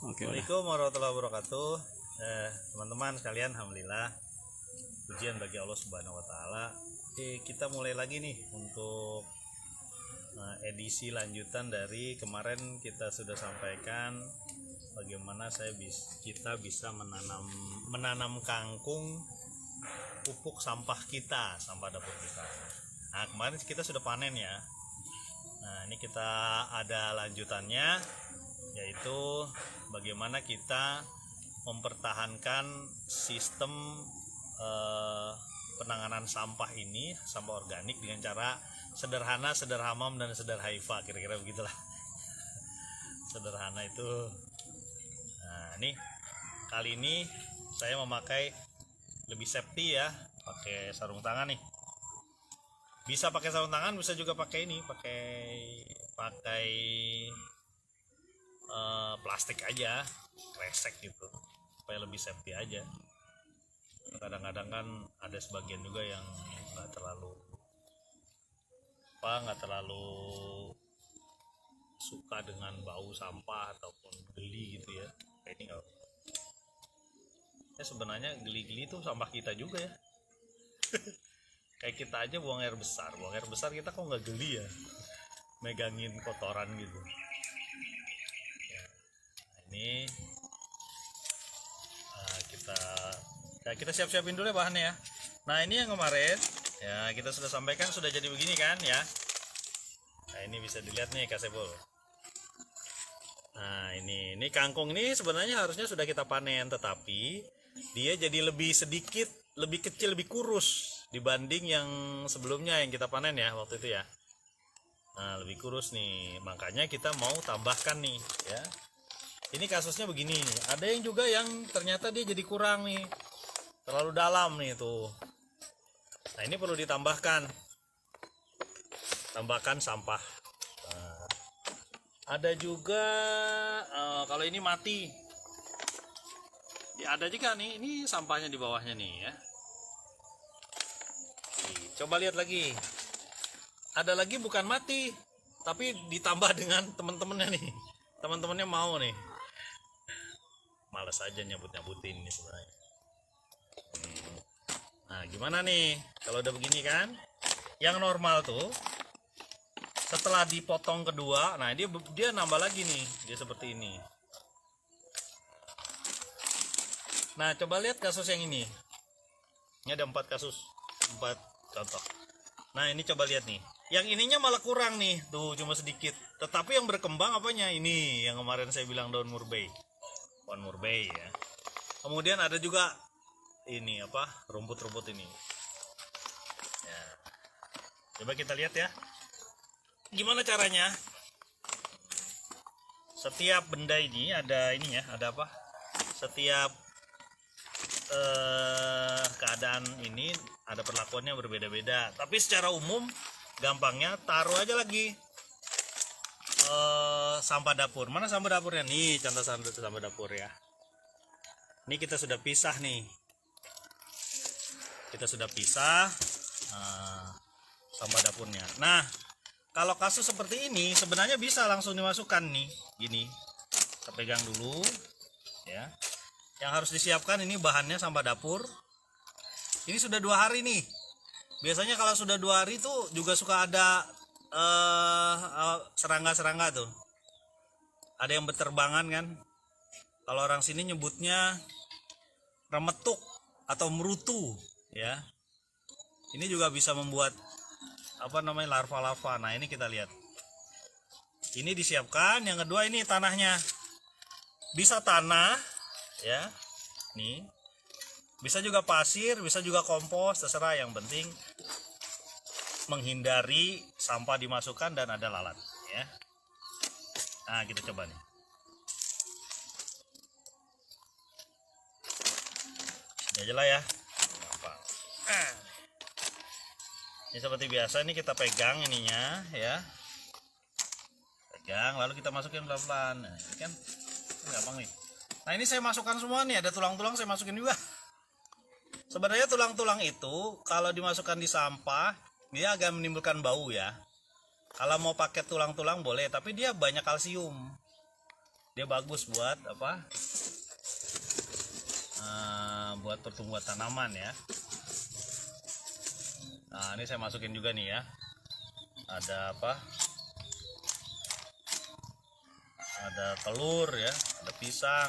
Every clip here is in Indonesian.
Assalamualaikum warahmatullahi wabarakatuh. Teman-teman sekalian, alhamdulillah pujian bagi Allah Subhanahu wa taala. Kita mulai lagi nih untuk edisi lanjutan dari kemarin. Kita sudah sampaikan bagaimana kita bisa menanam kangkung pupuk sampah kita, sampah dapur kita. Nah, kemarin kita sudah panen ya. Nah, ini kita ada lanjutannya, yaitu bagaimana kita mempertahankan sistem penanganan sampah ini, sampah organik, dengan cara sederhana, sederhamam, dan sederhaifa, kira-kira begitulah. Sederhana itu. Nah, ini kali ini saya memakai lebih safety ya, pakai sarung tangan nih. Bisa pakai sarung tangan, bisa juga pakai ini, pakai plastik aja, kresek gitu, supaya lebih safety aja. Kadang-kadang kan ada sebagian juga yang nggak terlalu suka dengan bau sampah ataupun geli gitu ya. Kayak ini nggak. Ya sebenarnya geli-geli itu sampah kita juga ya. Kayak kita aja buang air besar kita kok nggak geli ya, megangin kotoran gitu. Ini kita siap-siapin dulu ya bahannya ya. Nah, ini yang kemarin ya kita sudah sampaikan sudah jadi begini kan ya. Nah, ini bisa dilihat nih Kak Sebul. Nah, ini kangkung ini sebenarnya harusnya sudah kita panen, tetapi dia jadi lebih sedikit, lebih kecil, lebih kurus dibanding yang sebelumnya yang kita panen ya waktu itu ya. Nah, lebih kurus nih, makanya kita mau tambahkan nih ya. Ini kasusnya begini, ada yang juga yang ternyata dia jadi kurang nih, terlalu dalam nih tuh. Nah, ini perlu tambahkan sampah. Nah, ada juga kalau ini mati ya, ada juga nih, ini sampahnya di bawahnya nih ya. Coba lihat lagi, ada lagi bukan mati tapi ditambah dengan teman-temannya nih, teman-temannya mau nih. Males aja nyabut-nyabutin nih sebenarnya. Nah, gimana nih kalau udah begini kan? Yang normal tuh setelah dipotong kedua, nah dia nambah lagi nih, dia seperti ini. Nah, coba lihat kasus yang ini. Ini ada 4 kasus, 4 contoh. Nah, ini coba lihat nih. Yang ininya malah kurang nih, tuh cuma sedikit. Tetapi yang berkembang apanya? Ini yang kemarin saya bilang daun murbei. Pohon murbei ya. Kemudian ada juga ini rumput-rumput ini. Ya. Coba kita lihat ya. Gimana caranya? Setiap benda ini ada ininya, ada apa? Setiap keadaan ini ada perlakuannya berbeda-beda. Tapi secara umum gampangnya taruh aja lagi sampah dapur. Mana sampah dapurnya nih, contoh sampah dapur ya. Ini kita sudah pisah nih, sampah dapurnya. Nah, kalau kasus seperti ini sebenarnya bisa langsung dimasukkan nih, gini. Kita pegang dulu ya. Yang harus disiapkan ini bahannya sampah dapur. Ini sudah 2 hari nih. Biasanya kalau sudah 2 hari tuh juga suka ada serangga-serangga tuh. Ada yang berterbangan kan. Kalau orang sini nyebutnya remetuk atau merutu ya. Ini juga bisa membuat larva-larva. Nah, ini kita lihat. Ini disiapkan. Yang kedua ini tanahnya. Bisa tanah ya. Nih. Bisa juga pasir, bisa juga kompos, terserah, yang penting menghindari sampah dimasukkan dan ada lalat ya. Nah, kita coba nih. Ini aja lah ya. Ini seperti biasa, ini kita pegang ininya ya. Pegang, lalu kita masukin pelan-pelan. Nah, ini kan gampang nih. Nah, ini saya masukkan semua nih, ada tulang-tulang saya masukin juga. Sebenarnya tulang-tulang itu kalau dimasukkan di sampah dia agak menimbulkan bau ya. Kalau mau pakai tulang-tulang boleh, tapi dia banyak kalsium. Dia bagus buat apa? Buat pertumbuhan tanaman ya. Nah, ini saya masukin juga nih ya. Ada apa? Ada telur ya, ada pisang.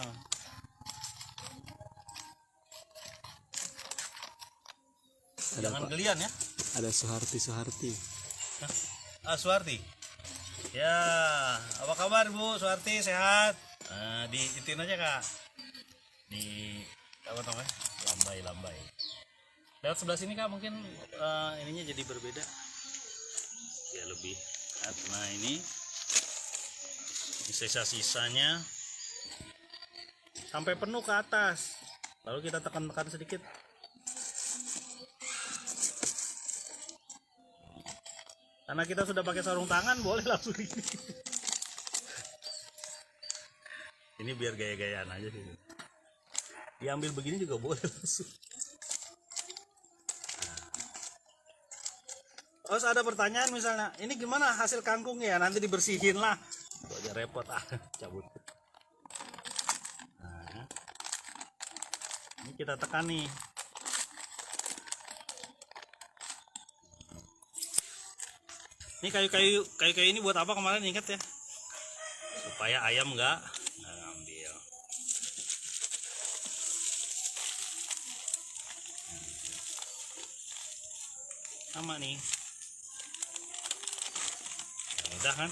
Jangan gelian ya. Ada Suharti. Suharti. Ya, apa kabar Bu Suharti, sehat? Diitin aja Kak. Di apa namanya? Lambai. Lewat sebelah sini Kak, mungkin ininya jadi berbeda. Ya lebih. Nah, ini sisa-sisanya sampai penuh ke atas. Lalu kita tekan-tekan sedikit. Karena kita sudah pakai sarung tangan, boleh langsung ini. Ini biar gaya-gayaan aja sih. Diambil begini juga boleh langsung. Nah. Oh, ada pertanyaan misalnya, ini gimana hasil kangkung ya? Nanti dibersihin lah. Itu aja repot cabut. Nah. Ini kita tekan nih. Ini kayu-kayu ini buat apa kemarin, ingat ya? Supaya ayam nggak ngambil. Sama nih. Udah kan?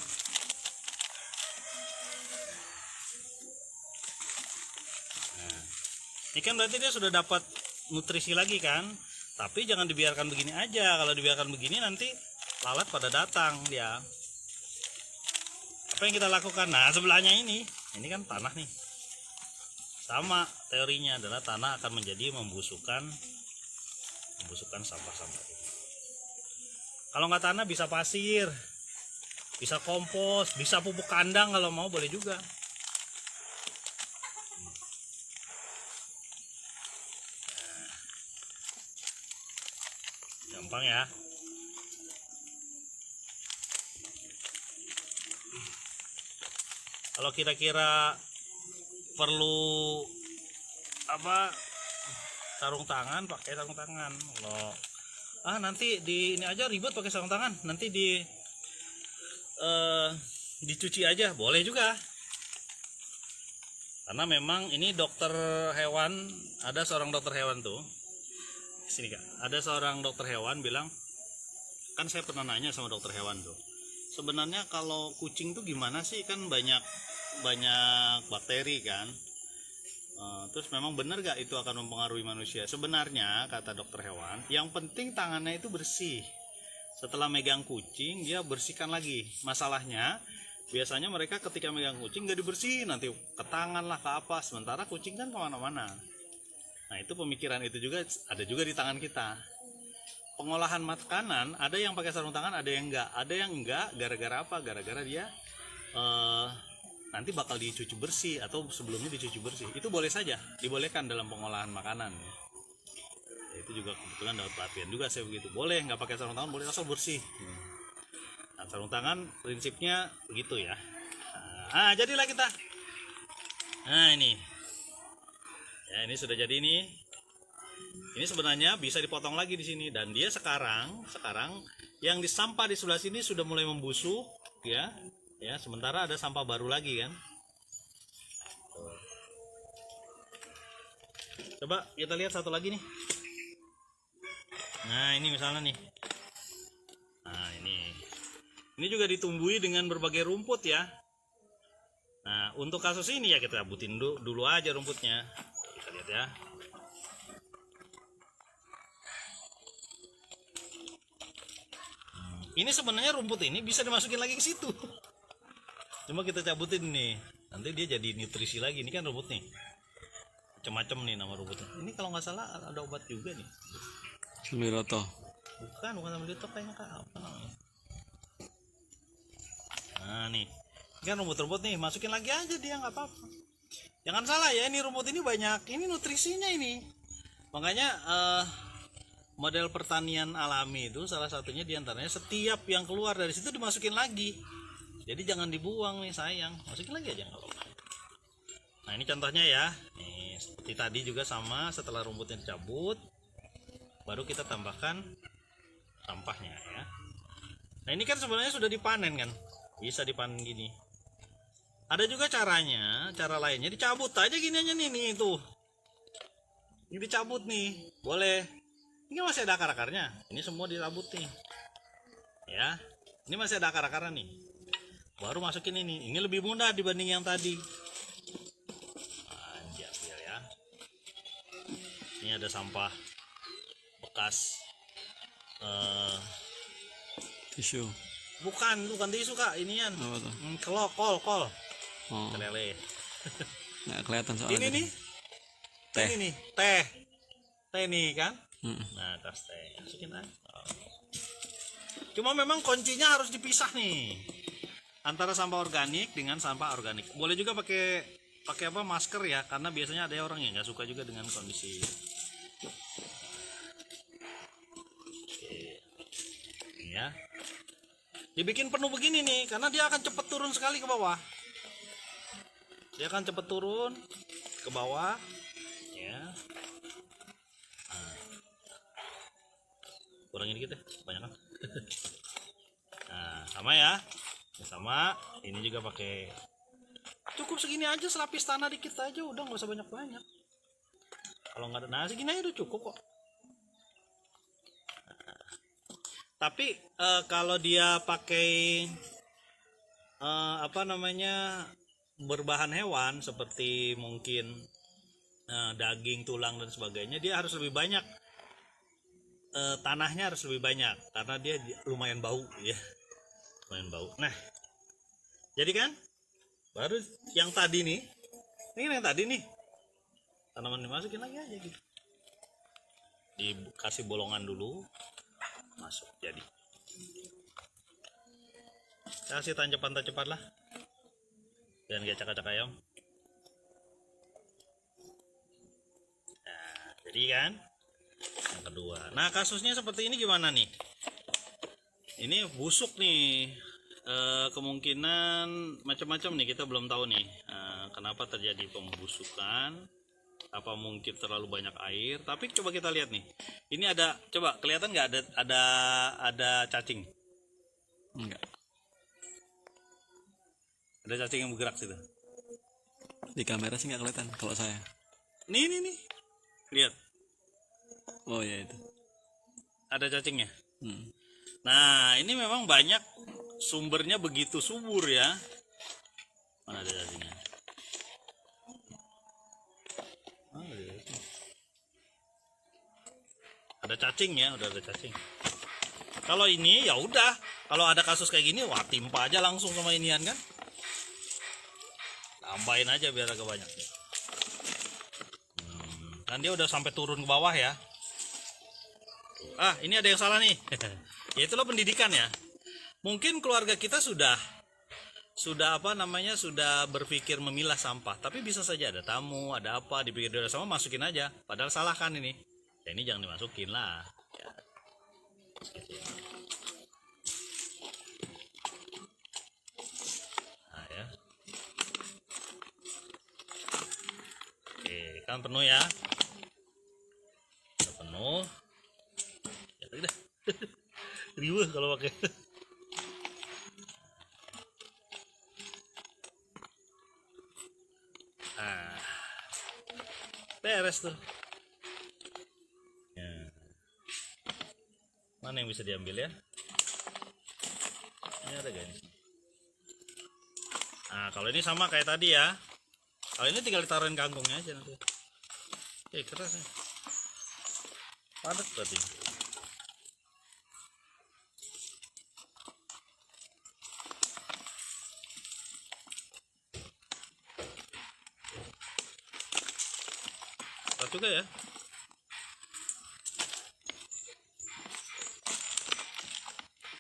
Nah, ini kan berarti dia sudah dapat nutrisi lagi kan? Tapi jangan dibiarkan begini aja. Kalau dibiarkan begini nanti lalat pada datang dia. Apa yang kita lakukan? Nah, sebelahnya ini kan tanah nih. Sama teorinya adalah tanah akan menjadi membusukkan sampah-sampah. Kalau nggak tanah bisa pasir, bisa kompos, bisa pupuk kandang kalau mau boleh juga. Gampang ya. Kalau kira-kira perlu apa sarung tangan, pakai sarung tangan. Kalau nanti di ini aja ribet pakai sarung tangan, nanti dicuci aja boleh juga. Karena memang ini dokter hewan, ada seorang dokter hewan tuh. Sini Kak, ada seorang dokter hewan bilang, kan saya pernah nanya sama dokter hewan tuh. Sebenarnya kalau kucing tuh gimana sih, kan banyak bakteri kan. Terus memang benar gak itu akan mempengaruhi manusia? Sebenarnya kata dokter hewan, yang penting tangannya itu bersih. Setelah megang kucing dia bersihkan lagi. Masalahnya biasanya mereka ketika megang kucing gak dibersihin, nanti ke tangan lah ke apa. Sementara kucing kan kemana-mana. Nah itu pemikiran itu juga ada juga di tangan kita. Pengolahan makanan ada yang pakai sarung tangan, ada yang enggak. Ada yang enggak gara-gara apa? Gara-gara dia nanti bakal dicuci bersih atau sebelumnya dicuci bersih. Itu boleh saja, dibolehkan dalam pengolahan makanan ya. Itu juga kebetulan dapat pelatihan juga saya begitu. Boleh nggak pakai sarung tangan, boleh asal bersih. Nah, sarung tangan prinsipnya begitu ya. Nah, jadilah kita. Nah ini, ya ini sudah jadi nih. Ini sebenarnya bisa dipotong lagi di sini, dan dia sekarang yang di sampah di sebelah sini sudah mulai membusuk ya. Ya, sementara ada sampah baru lagi kan. Coba kita lihat satu lagi nih. Nah, ini misalnya nih. Nah, ini juga ditumbuhi dengan berbagai rumput ya. Nah, untuk kasus ini ya kita abutin dulu aja rumputnya. Kita lihat ya. Ini sebenarnya rumput ini bisa dimasukin lagi ke situ. Cuma kita cabutin nih, nanti dia jadi nutrisi lagi. Ini kan rumput nih, macam-macam nih nama rumputnya. Ini kalau nggak salah ada obat juga nih. Samiroto. Bukan Samiroto kayaknya Kak, apa namanya? Nah nih, ini kan rumput-rumput nih, masukin lagi aja dia nggak apa-apa. Jangan salah ya, ini rumput ini banyak, ini nutrisinya ini. Makanya model pertanian alami itu salah satunya diantaranya setiap yang keluar dari situ dimasukin lagi. Jadi jangan dibuang nih, sayang. Masukin lagi aja nggak apa-apa. Nah, ini contohnya ya. Nih, seperti tadi juga sama, setelah rumputnya dicabut, baru kita tambahkan sampahnya ya. Nah, ini kan sebenarnya sudah dipanen kan? Bisa dipanen gini. Ada juga caranya, cara lainnya dicabut aja gini aja nih tuh. Ini dicabut nih, boleh. Ini masih ada akar-akarnya. Ini semua dicabut nih. Ya. Ini masih ada akar-akarnya nih. Baru masukin ini. Ini lebih mudah dibanding yang tadi. Nah, diambil ya. Ini ada sampah bekas Tisu. bukan tisu Kak, inian. Apa tuh? Kol. Oh, Kelele. nggak kelihatan soalnya. Ini tadi. nih. Teh. Ini nih, teh. Teh nih kan? Mm. Nah, tas teh. Masukin aja. Cuma memang kuncinya harus dipisah nih. Antara sampah organik dengan sampah organik. Boleh juga pakai apa masker ya, karena biasanya ada orang yang nggak suka juga dengan kondisi. Oke. Ini ya. Dibikin penuh begini nih, karena dia akan cepat turun sekali ke bawah. Dia akan cepat turun ke bawah, ya. Nah. Kurangin dikit ya, banyak kan? Nah, sama ya. Sama, ini juga pakai. Cukup segini aja, selapis tanah dikit aja, udah nggak usah banyak-banyak. Kalau nggak ada, nah segini aja udah cukup kok. Tapi kalau dia pakai apa namanya berbahan hewan seperti mungkin daging, tulang dan sebagainya, dia harus lebih banyak, tanahnya harus lebih banyak karena dia lumayan bau ya, lumayan bau. Nah, jadi kan baru yang tadi nih, ini yang tadi nih tanaman dimasukin lagi aja gitu, dikasih bolongan dulu, masuk jadi. Kasih tancepan lah, dan kayak cakak-cakak ayam. Nah, jadi kan yang kedua. Nah, kasusnya seperti ini gimana nih? Ini busuk nih. Kemungkinan macam-macam nih, kita belum tahu nih kenapa terjadi pembusukan. Apa mungkin terlalu banyak air? Tapi coba kita lihat nih. Ini ada, coba kelihatan nggak ada cacing? Enggak. Ada cacing yang bergerak situ. Di kamera sih nggak kelihatan kalau saya. Nih. Lihat. Oh ya itu. Ada cacingnya. Hmm. Nah, ini memang banyak sumbernya begitu subur ya. Mana ada cacingnya? Ada cacing ya, udah ada cacing. Kalau ini ya udah, kalau ada kasus kayak gini, wah timpa aja langsung sama inian kan. Tambahin aja biar agak banyak. Kan dia udah sampai turun ke bawah ya. Ah, ini ada yang salah nih. Ya itulah pendidikan ya. Mungkin keluarga kita sudah apa namanya, sudah berpikir memilah sampah, tapi bisa saja ada tamu, ada apa, dipikir udah sama, masukin aja. Padahal salah kan ini. Ya ini jangan dimasukin lah. Ya. Nah, ya. Oke, kan penuh ya. Udah penuh. Ya tadi dah. Riweuh kalau pakai. Nah, beres tuh. Ya. Mana yang bisa diambil ya? Ini ada gak ini? Nah, kalau ini sama kayak tadi ya. Kalau ini tinggal ditaruhin kangkungnya aja nanti. Keras nih. Padat berarti. Padat juga ya.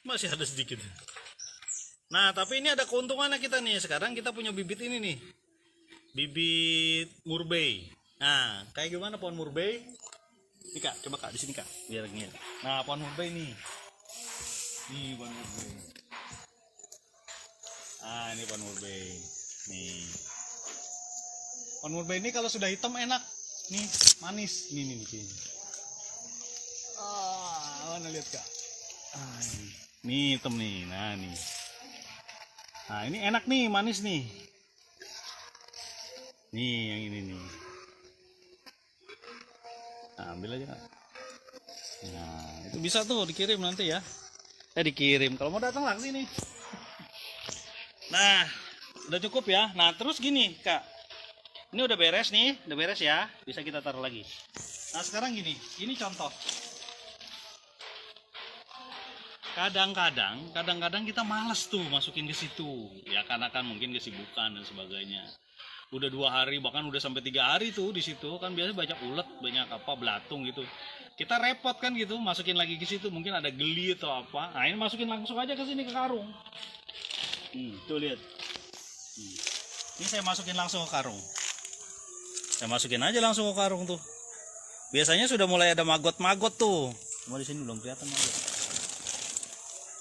Masih ada sedikit. Nah, tapi ini ada keuntungannya kita nih. Sekarang kita punya bibit ini nih. Bibit murbei. Nah, kayak gimana pohon murbei? Nih Kak, coba Kak di sini Kak, biar gini. Nah, pohon murbei nih. Nih pohon murbei. Ah, ini pohon murbei. Nih. Pohon murbe ini kalau sudah hitam enak. Nih, manis. Nih kayaknya. Mana lihat Kak? Nih hitam nih. Nah, nih. Nah, ini enak nih, manis nih. Nih, yang ini nih. Nah, ambil aja Kak. Nah, itu bisa tuh dikirim nanti ya. Dikirim. Kalau mau datang lah ke sini. Nah, udah cukup ya. Nah, terus gini, Kak. Ini udah beres nih, udah beres ya. Bisa kita taruh lagi. Nah, sekarang gini. Ini contoh. Kadang-kadang kita males tuh masukin ke situ. Ya karena kan mungkin kesibukan dan sebagainya. Udah 2 hari, bahkan udah sampai 3 hari tuh di situ. Kan biasanya banyak ulet, banyak apa, belatung gitu. Kita repot kan gitu, masukin lagi ke situ. Mungkin ada geli atau apa. Nah, ini masukin langsung aja ke sini ke karung. Tuh lihat. Ini saya masukin langsung ke karung. Saya masukin aja langsung ke karung tuh. Biasanya sudah mulai ada maggot-maggot tuh. Cuma di sini belum kelihatan maggot.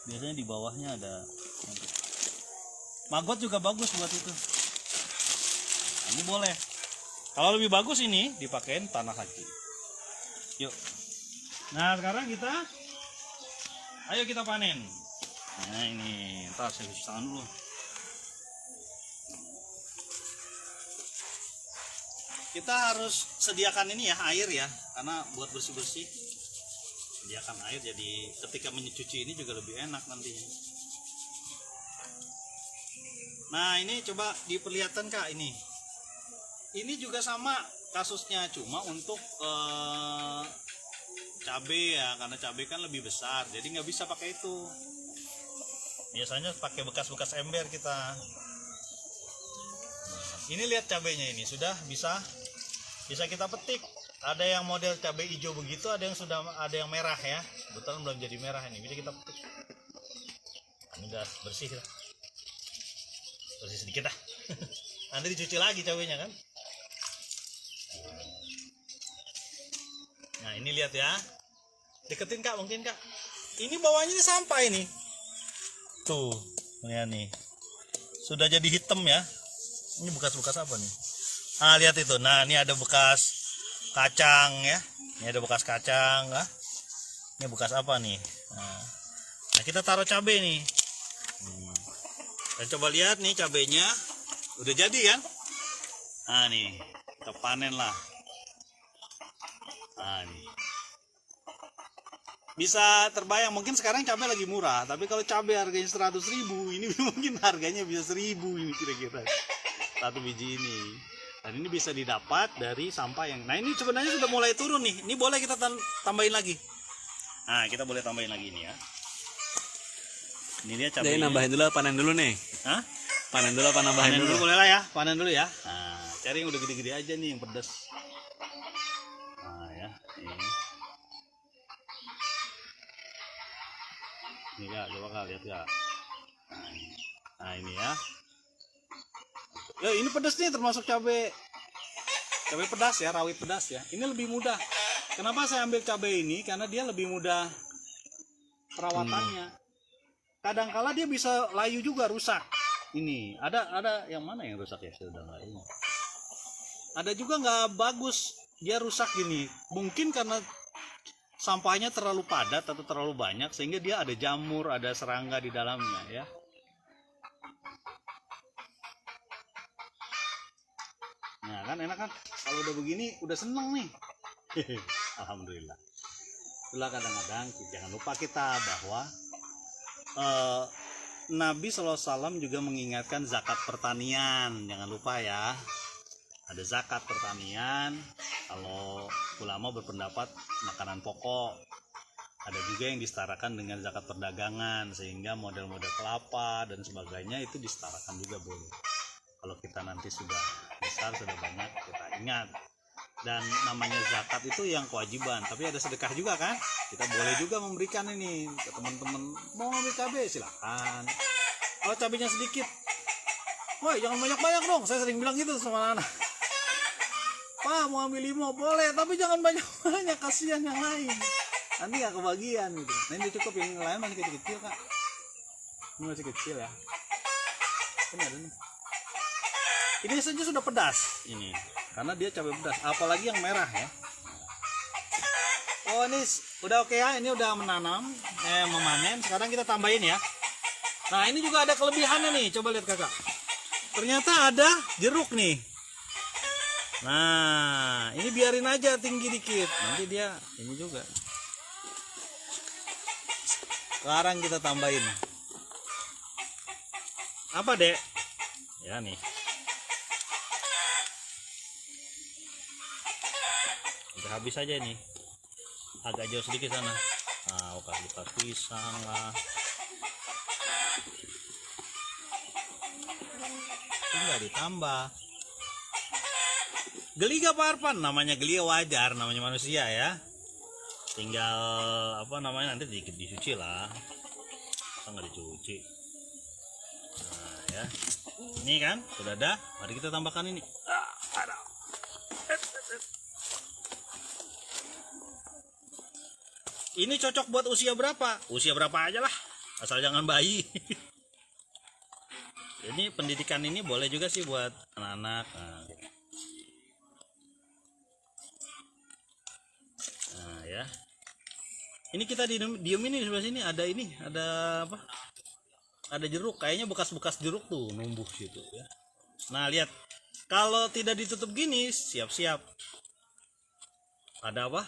Biasanya di bawahnya ada maggot juga bagus buat itu. Nah, ini boleh. Kalau lebih bagus ini dipakein tanah haji. Yuk. Nah sekarang ayo kita panen. Nah ini, ntar saya cuci tangan dulu. Kita harus sediakan ini ya, air ya, karena buat bersih-bersih. Sediakan air, jadi ketika mencuci ini juga lebih enak nantinya. Nah ini coba diperlihatkan Kak ini. Ini juga sama kasusnya, cuma untuk cabai ya, karena cabai kan lebih besar, jadi nggak bisa pakai itu. Biasanya pakai bekas-bekas ember kita. Ini lihat cabainya ini sudah bisa kita petik. Ada yang model cabai hijau begitu, ada yang merah ya. Kebetulan belum jadi merah ini, bisa kita petik. Ini udah bersih lah. Bersih sedikit lah. Nanti dicuci lagi cabainya kan. Nah ini lihat ya. Deketin Kak, mungkin Kak. Ini bawahnya ini sampah ini. Tuh, lihat nih. Sudah jadi hitam ya. Ini bekas-bekas apa nih? Ah lihat itu. Nah ini ada bekas kacang ya. Ini ada bekas kacang lah. Ini bekas apa nih? Nah kita taruh cabai nih. Dan coba lihat nih cabainya. Udah jadi kan? Nah nih kita panen lah. Nah nih. Bisa terbayang mungkin sekarang cabai lagi murah, tapi kalau cabai harganya 100.000, ini mungkin harganya bisa 1.000 ini kira-kira. Satu biji ini. Dan ini bisa didapat dari sampah yang. Nah, ini sebenarnya sudah mulai turun nih. Ini boleh kita tambahin lagi. Nah, kita boleh tambahin lagi ini ya. Ini dia cabainya. Jadi nambahin dulu, panen dulu nih. Hah? Panen dulu apa nambahin Panen dulu? dulu boleh lah ya. Panen dulu ya. Nah, cari yang udah gede-gede aja nih yang pedas. Nah, ya. Ini Kak, coba Kak lihat Kak. Nah, ini ya. Ya ini pedas nih, termasuk cabai pedas ya, rawit pedas ya. Ini lebih mudah. Kenapa saya ambil cabai ini? Karena dia lebih mudah perawatannya. Kadangkala dia bisa layu juga, rusak. Ini ada yang mana yang rusak ya? Sudah nggak ini. Ada juga nggak bagus, dia rusak gini. Mungkin karena sampahnya terlalu padat atau terlalu banyak sehingga dia ada jamur, ada serangga di dalamnya ya. Nah kan enak kan, kalau udah begini udah seneng nih. Alhamdulillah. Itulah kadang-kadang jangan lupa kita bahwa Nabi SAW juga mengingatkan zakat pertanian. Jangan lupa ya, ada zakat pertanian. Kalau ulama berpendapat makanan pokok. Ada juga yang disetarakan dengan zakat perdagangan, sehingga model-model kelapa dan sebagainya itu disetarakan juga boleh. Kalau kita nanti sudah besar, sudah banyak, kita ingat. Dan namanya zakat itu yang kewajiban, tapi ada sedekah juga kan. Kita boleh juga memberikan ini ke teman-teman. Mau ngambil cabai silahkan. Kalau cabainya sedikit, woi jangan banyak-banyak dong. Saya sering bilang gitu sama anak. Pak mau ambil 5 boleh, tapi jangan banyak-banyak, kasihan yang lain. Nanti gak kebagian gitu. Nah ini cukup, yang lain masih kecil-kecil Kak. Ini masih kecil ya. Ini ada nih. Ini saja sudah pedas ini, karena dia cabai pedas. Apalagi yang merah ya. Oh ini udah oke ya, ini udah memanen. Sekarang kita tambahin ya. Nah ini juga ada kelebihannya nih, coba lihat kakak. Ternyata ada jeruk nih. Nah ini biarin aja tinggi dikit, nanti dia ini juga. Sekarang kita tambahin. Apa dek? Ya nih. Udah habis aja ini. Agak jauh sedikit sana. Nah, buka pisang lah. Tinggal ditambah. Geli gak Pak Arfan? Namanya geli wajar, namanya manusia ya. Tinggal apa namanya nanti dikit dicuci lah. Kita nggak dicuci. Nah ya. Ini kan sudah ada. Mari kita tambahkan ini. Ini cocok buat usia berapa? Usia berapa aja lah. Asal jangan bayi. Ini pendidikan ini boleh juga sih buat anak-anak. Nah ya. Ini kita diemin di sebelah sini ada apa? Ada jeruk, kayaknya bekas-bekas jeruk tuh numbuh situ ya. Nah lihat, kalau tidak ditutup gini, siap-siap ada apa?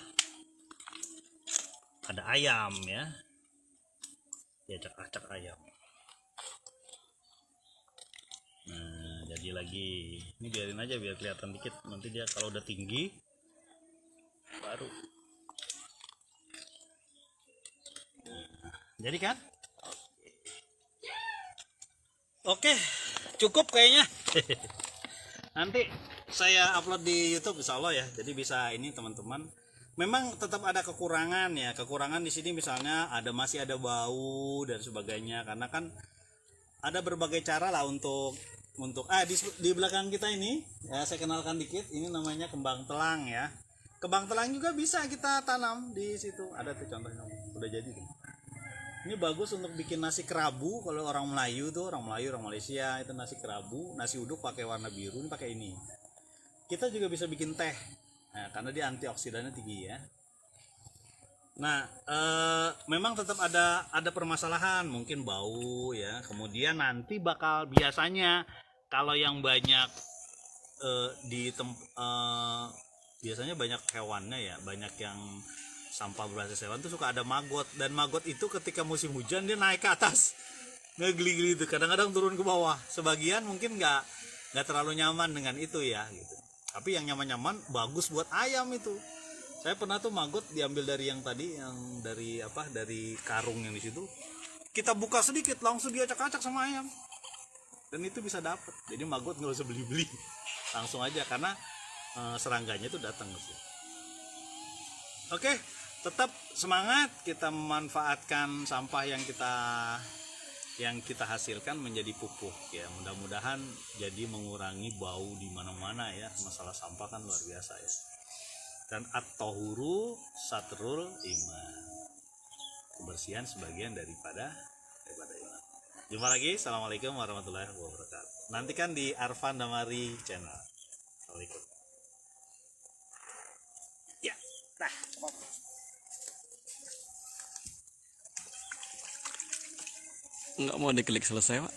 Ada ayam ya, diacak-acak ayam. Nah jadi lagi, ini biarin aja biar kelihatan dikit. Nanti dia kalau udah tinggi, baru. Nah, jadi kan? Oke, cukup kayaknya. Nanti saya upload di YouTube insya Allah ya. Jadi bisa ini teman-teman. Memang tetap ada kekurangan ya. Kekurangan di sini misalnya masih ada bau dan sebagainya. Karena kan ada berbagai cara lah untuk di belakang kita ini ya, saya kenalkan dikit. Ini namanya kembang telang ya. Kembang telang juga bisa kita tanam di situ. Ada tuh contohnya. Udah jadi tuh. Ini bagus untuk bikin nasi kerabu. Kalau orang Melayu tuh, orang Malaysia itu nasi kerabu, nasi uduk pakai warna biru, ini pakai ini. Kita juga bisa bikin teh, nah, karena dia antioksidannya tinggi ya. Nah, memang tetap ada permasalahan, mungkin bau ya. Kemudian nanti bakal biasanya kalau yang banyak biasanya banyak hewannya ya, banyak yang sampah berbasis hewan tuh suka ada maggot, dan maggot itu ketika musim hujan dia naik ke atas ngegeli-geli itu, kadang-kadang turun ke bawah. Sebagian mungkin nggak terlalu nyaman dengan itu ya gitu, tapi yang nyaman-nyaman bagus buat ayam itu. Saya pernah tuh maggot diambil dari yang tadi, yang dari karung yang di situ, kita buka sedikit langsung dia acak-acak sama ayam, dan itu bisa dapat. Jadi maggot nggak usah beli-beli, langsung aja, karena serangganya itu datang ke situ. Oke, tetap semangat kita memanfaatkan sampah yang kita hasilkan menjadi pupuk ya. Mudah-mudahan jadi mengurangi bau di mana-mana ya. Masalah sampah kan luar biasa ya. Dan at-tahuru satrul iman. Kebersihan sebagian daripada iman. Jumpa lagi. Assalamualaikum warahmatullahi wabarakatuh. Nantikan di Arfan Damari channel. Assalamualaikum. Ya, nah. Nggak mau diklik selesai, Pak.